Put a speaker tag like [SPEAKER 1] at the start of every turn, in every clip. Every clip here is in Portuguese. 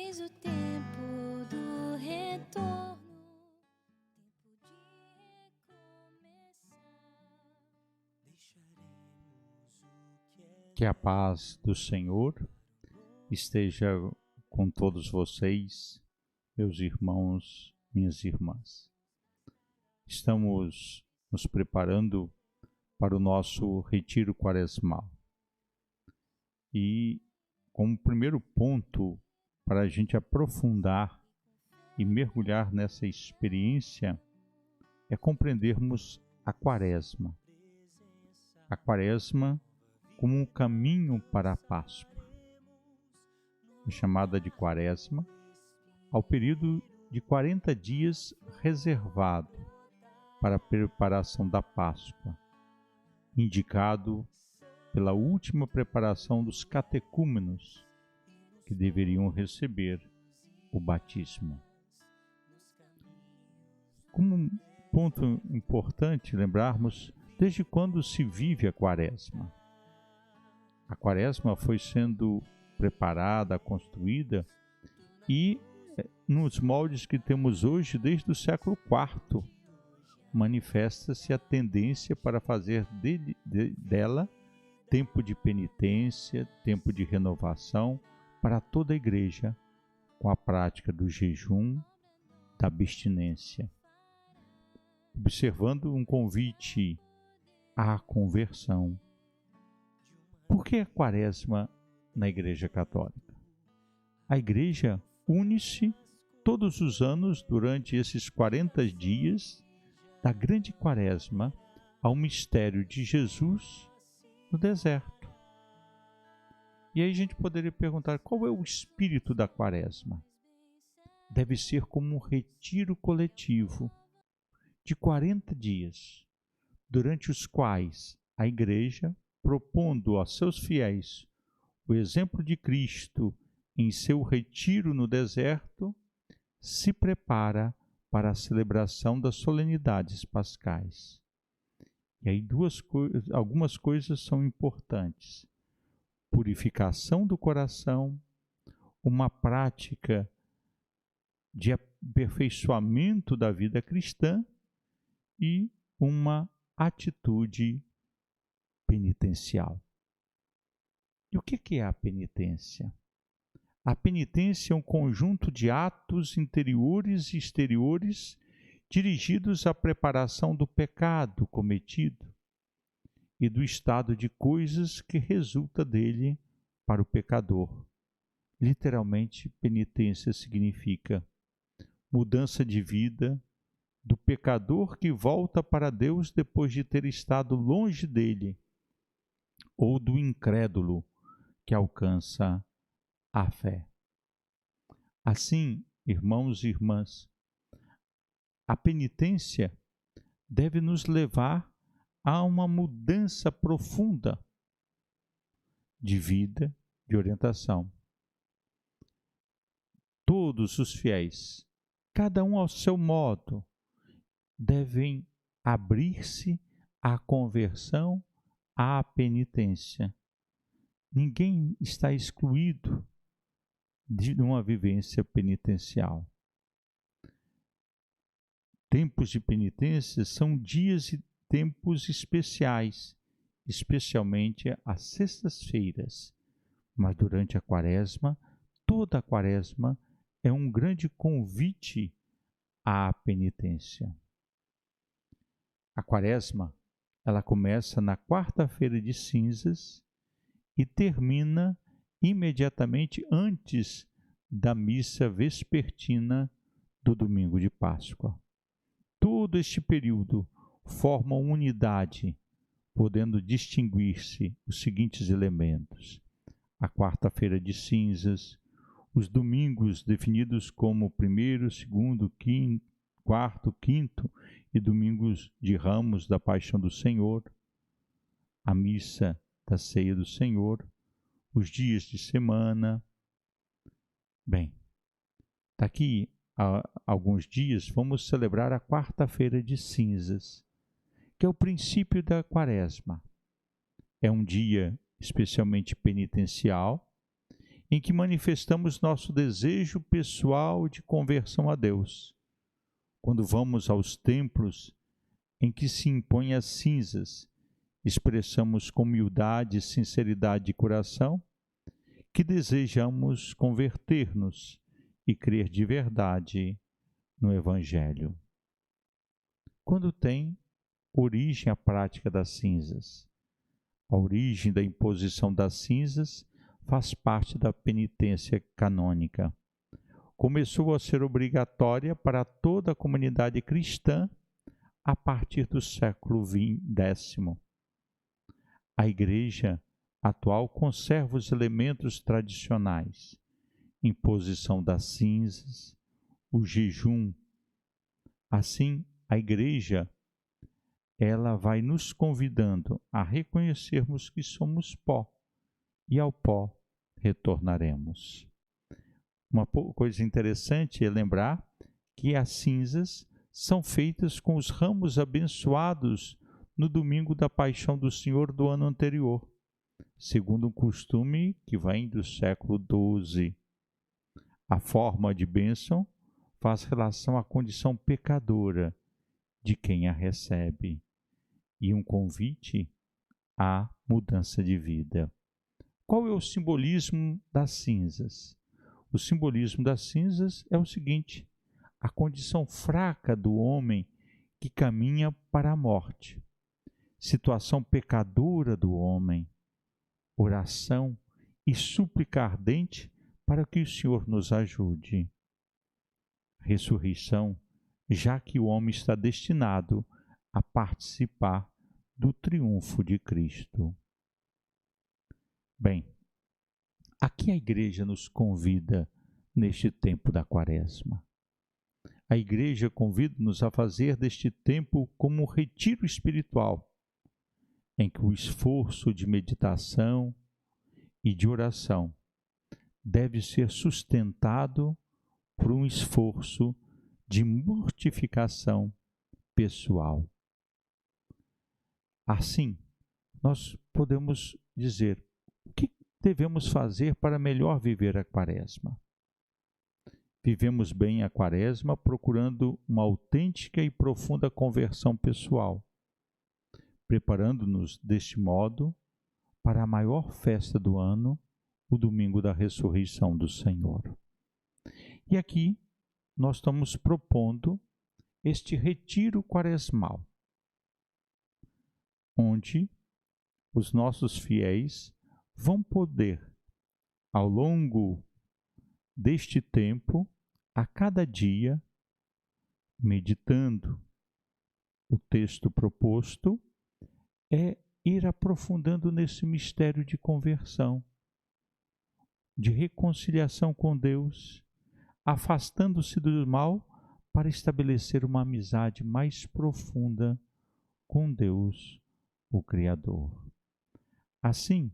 [SPEAKER 1] Eis o tempo do retorno, tempo de recomeçar.
[SPEAKER 2] Que a paz do Senhor esteja com todos vocês, meus irmãos, minhas irmãs. Estamos nos preparando para o nosso retiro quaresmal. E como primeiro ponto para a gente aprofundar e mergulhar nessa experiência é compreendermos a Quaresma. A Quaresma como um caminho para a Páscoa. É chamada de Quaresma ao período de 40 dias reservado para a preparação da Páscoa, indicado pela última preparação dos catecúmenos que deveriam receber o batismo. Como um ponto importante lembrarmos desde quando se vive a Quaresma. A Quaresma foi sendo preparada, construída e nos moldes que temos hoje desde o século IV manifesta-se a tendência para fazer dela tempo de penitência, tempo de renovação para toda a Igreja, com a prática do jejum, da abstinência, observando um convite à conversão. Por que a Quaresma na Igreja Católica? A Igreja une-se todos os anos durante esses 40 dias da grande Quaresma ao mistério de Jesus no deserto. E aí a gente poderia perguntar, qual é o espírito da Quaresma? Deve ser como um retiro coletivo de 40 dias, durante os quais a Igreja, propondo aos seus fiéis o exemplo de Cristo em seu retiro no deserto, se prepara para a celebração das solenidades pascais. E aí algumas coisas são importantes. Purificação do coração, uma prática de aperfeiçoamento da vida cristã e uma atitude penitencial. E o que é a penitência? A penitência é um conjunto de atos interiores e exteriores dirigidos à preparação do pecado cometido e do estado de coisas que resulta dele para o pecador. Literalmente, penitência significa mudança de vida do pecador que volta para Deus depois de ter estado longe dele, ou do incrédulo que alcança a fé. Assim, irmãos e irmãs, a penitência deve nos levar a uma mudança profunda de vida, de orientação. Todos os fiéis, cada um ao seu modo, devem abrir-se à conversão, à penitência. Ninguém está excluído de uma vivência penitencial. Tempos de penitência são dias e tempos especiais, especialmente às sextas-feiras. Mas durante a Quaresma, toda a Quaresma é um grande convite à penitência. A Quaresma, ela começa na quarta-feira de cinzas e termina imediatamente antes da missa vespertina do domingo de Páscoa. Todo este período forma uma unidade, podendo distinguir-se os seguintes elementos: a quarta-feira de cinzas, os domingos definidos como primeiro, segundo, quarto, quinto e domingos de Ramos da Paixão do Senhor, a missa da Ceia do Senhor, os dias de semana. Bem, daqui a alguns dias vamos celebrar a quarta-feira de cinzas, que é o princípio da Quaresma. É um dia especialmente penitencial em que manifestamos nosso desejo pessoal de conversão a Deus. Quando vamos aos templos em que se impõem as cinzas, expressamos com humildade e sinceridade de coração que desejamos converter-nos e crer de verdade no Evangelho. Quando tem origem a prática das cinzas? A origem da imposição das cinzas faz parte da penitência canônica. Começou a ser obrigatória para toda a comunidade cristã a partir do século X. A Igreja atual conserva os elementos tradicionais: imposição das cinzas, o jejum. Assim, a Igreja ela vai nos convidando a reconhecermos que somos pó e ao pó retornaremos. Uma coisa interessante é lembrar que as cinzas são feitas com os ramos abençoados no domingo da Paixão do Senhor do ano anterior, segundo um costume que vem do século XII. A forma de bênção faz relação à condição pecadora de quem a recebe e um convite à mudança de vida. Qual é o simbolismo das cinzas? O simbolismo das cinzas é o seguinte: a condição fraca do homem que caminha para a morte, situação pecadora do homem, oração e súplica ardente para que o Senhor nos ajude. Ressurreição, já que o homem está destinado a participar do triunfo de Cristo. Bem, aqui a Igreja nos convida neste tempo da Quaresma. A Igreja convida-nos a fazer deste tempo como um retiro espiritual, em que o esforço de meditação e de oração deve ser sustentado por um esforço de mortificação pessoal. Assim, nós podemos dizer: o que devemos fazer para melhor viver a Quaresma? Vivemos bem a Quaresma procurando uma autêntica e profunda conversão pessoal, preparando-nos deste modo para a maior festa do ano, o domingo da ressurreição do Senhor. E aqui nós estamos propondo este retiro quaresmal, onde os nossos fiéis vão poder, ao longo deste tempo, a cada dia, meditando o texto proposto, ir aprofundando nesse mistério de conversão, de reconciliação com Deus, afastando-se do mal para estabelecer uma amizade mais profunda com Deus, o Criador. Assim,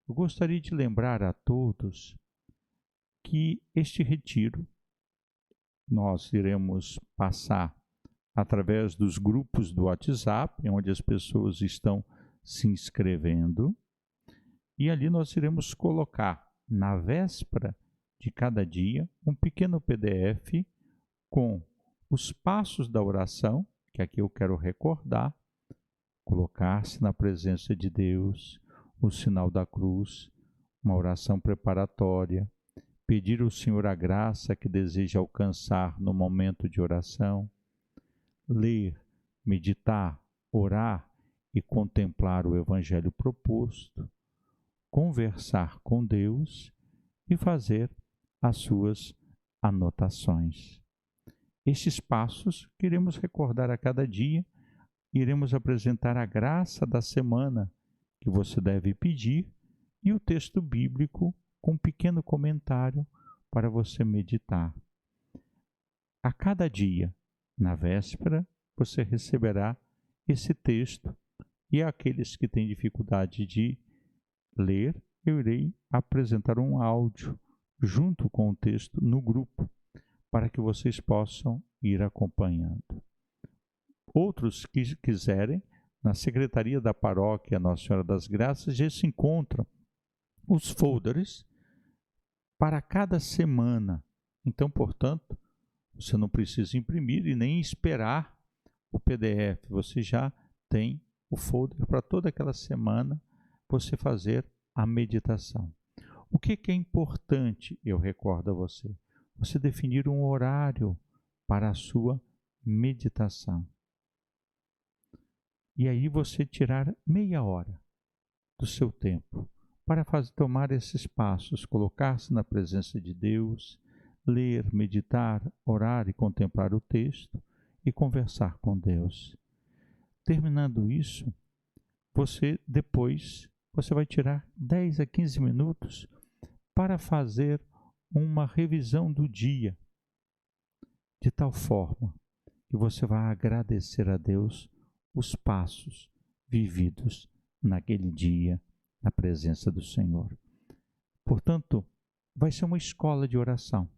[SPEAKER 2] eu gostaria de lembrar a todos que este retiro nós iremos passar através dos grupos do WhatsApp, onde as pessoas estão se inscrevendo, e ali nós iremos colocar na véspera de cada dia um pequeno PDF com os passos da oração, que aqui eu quero recordar: colocar-se na presença de Deus, o sinal da cruz, uma oração preparatória, pedir ao Senhor a graça que deseja alcançar no momento de oração, ler, meditar, orar e contemplar o Evangelho proposto, conversar com Deus e fazer as suas anotações. Estes passos que iremos recordar a cada dia, iremos apresentar a graça da semana que você deve pedir e o texto bíblico com um pequeno comentário para você meditar. A cada dia, na véspera, você receberá esse texto, e aqueles que têm dificuldade de ler, eu irei apresentar um áudio junto com o texto no grupo, para que vocês possam ir acompanhando. Outros que quiserem, na Secretaria da Paróquia Nossa Senhora das Graças, já se encontram os folders para cada semana. Então, portanto, você não precisa imprimir e nem esperar o PDF. Você já tem o folder para toda aquela semana você fazer a meditação. O que é importante, eu recordo a você? Você definir um horário para a sua meditação. E aí você tirar meia hora do seu tempo para tomar esses passos, colocar-se na presença de Deus, ler, meditar, orar e contemplar o texto e conversar com Deus. Terminando isso, depois você vai tirar 10 a 15 minutos para fazer uma revisão do dia, de tal forma que você vai agradecer a Deus os passos vividos naquele dia, na presença do Senhor. Portanto, vai ser uma escola de oração,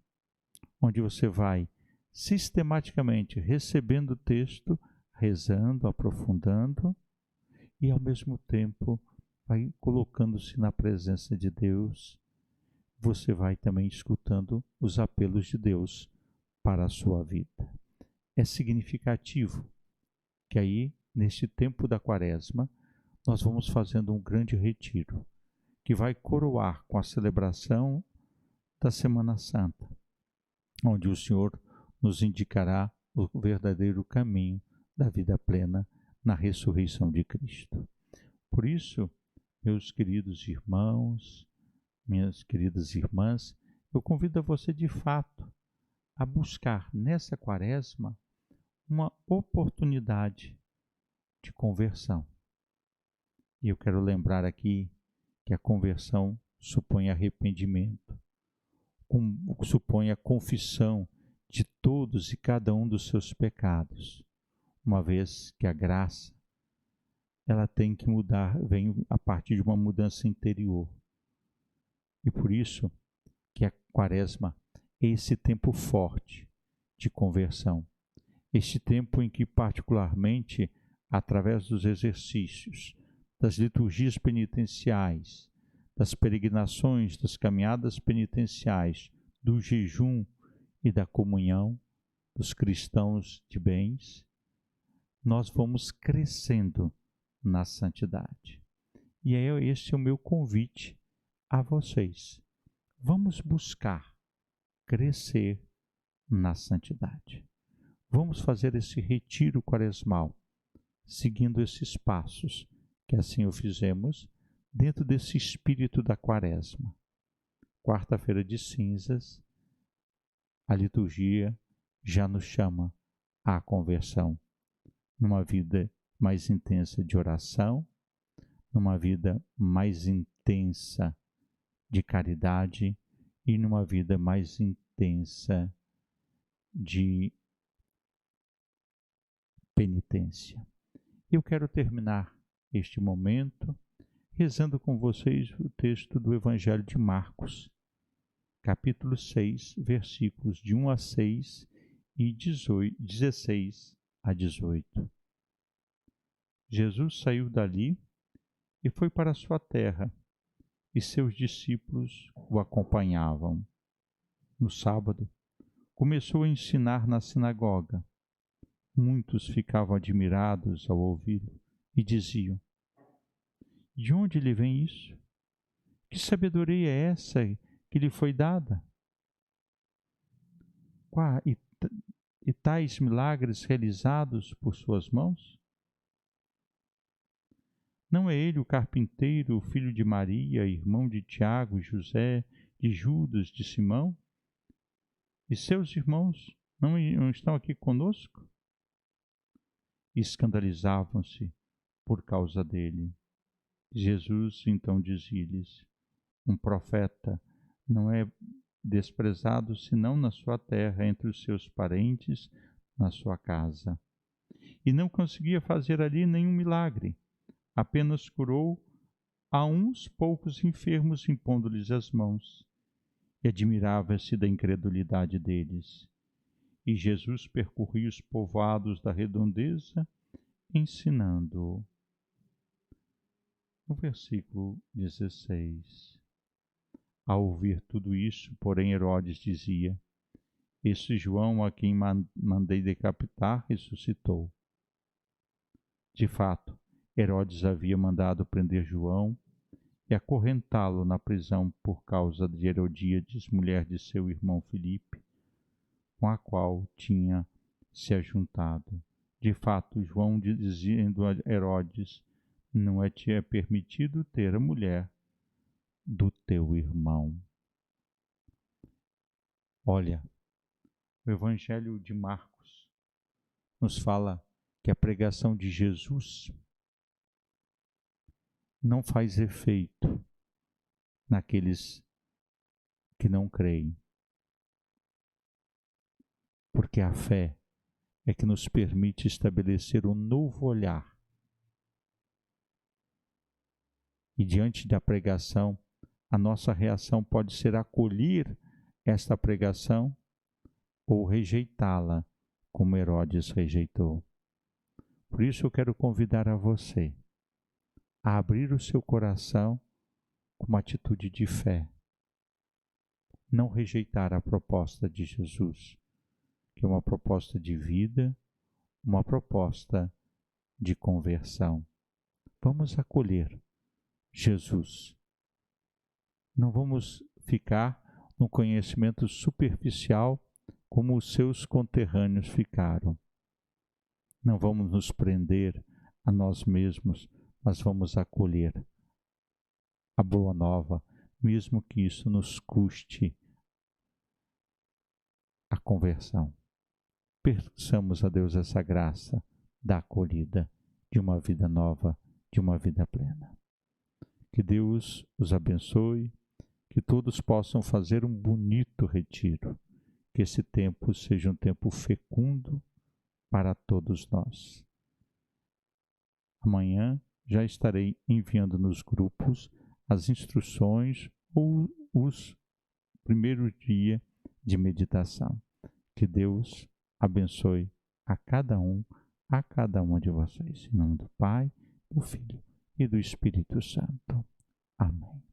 [SPEAKER 2] onde você vai sistematicamente recebendo o texto, rezando, aprofundando, e ao mesmo tempo vai colocando-se na presença de Deus. Você vai também escutando os apelos de Deus para a sua vida. É significativo que aí, neste tempo da Quaresma, nós vamos fazendo um grande retiro, que vai coroar com a celebração da Semana Santa, onde o Senhor nos indicará o verdadeiro caminho da vida plena na ressurreição de Cristo. Por isso, meus queridos irmãos, minhas queridas irmãs, eu convido a você de fato a buscar nessa Quaresma uma oportunidade de conversão. E eu quero lembrar aqui que a conversão supõe arrependimento, supõe a confissão de todos e cada um dos seus pecados, uma vez que a graça ela tem que mudar, vem a partir de uma mudança interior. E por isso que a Quaresma é esse tempo forte de conversão, este tempo em que particularmente, através dos exercícios, das liturgias penitenciais, das peregrinações, das caminhadas penitenciais, do jejum e da comunhão dos cristãos de bens, nós vamos crescendo na santidade. E este é o meu convite a vocês. Vamos buscar crescer na santidade. Vamos fazer esse retiro quaresmal, seguindo esses passos, que assim o fizemos, dentro desse espírito da Quaresma. Quarta-feira de cinzas, a liturgia já nos chama à conversão, numa vida mais intensa de oração, numa vida mais intensa de caridade e numa vida mais intensa de penitência. Eu quero terminar este momento rezando com vocês o texto do Evangelho de Marcos, capítulo 6, versículos de 1 a 6 e 16 a 18. Jesus saiu dali e foi para a sua terra, e seus discípulos o acompanhavam. No sábado, começou a ensinar na sinagoga. Muitos ficavam admirados ao ouvi-lo e diziam: de onde lhe vem isso? Que sabedoria é essa que lhe foi dada? E tais milagres realizados por suas mãos? Não é ele o carpinteiro, o filho de Maria, irmão de Tiago, José, de Judas, de Simão? E seus irmãos não estão aqui conosco? Escandalizavam-se por causa dele. Jesus então dizia-lhes: um profeta não é desprezado senão na sua terra, entre os seus parentes, na sua casa. E não conseguia fazer ali nenhum milagre, apenas curou a uns poucos enfermos impondo-lhes as mãos, e admirava-se da incredulidade deles. E Jesus percorria os povoados da redondeza, ensinando. No versículo 16. Ao ouvir tudo isso, porém, Herodes dizia: esse João a quem mandei decapitar ressuscitou. De fato, Herodes havia mandado prender João e acorrentá-lo na prisão por causa de Herodíades, mulher de seu irmão Filipe, com a qual tinha se ajuntado. De fato, João dizendo a Herodes: não te é permitido ter a mulher do teu irmão. Olha, o Evangelho de Marcos nos fala que a pregação de Jesus não faz efeito naqueles que não creem, porque a fé é que nos permite estabelecer um novo olhar. E diante da pregação, a nossa reação pode ser acolher esta pregação ou rejeitá-la, como Herodes rejeitou. Por isso eu quero convidar a você a abrir o seu coração com uma atitude de fé. Não rejeitar a proposta de Jesus, que é uma proposta de vida, uma proposta de conversão. Vamos acolher Jesus. Não vamos ficar no conhecimento superficial como os seus conterrâneos ficaram. Não vamos nos prender a nós mesmos, mas vamos acolher a boa nova, mesmo que isso nos custe a conversão. Peçamos a Deus essa graça da acolhida, de uma vida nova, de uma vida plena. Que Deus os abençoe, que todos possam fazer um bonito retiro, que esse tempo seja um tempo fecundo para todos nós. Amanhã já estarei enviando nos grupos as instruções ou os primeiros dias de meditação. Que Deus abençoe a cada uma de vocês. Em nome do Pai, do Filho e do Espírito Santo. Amém.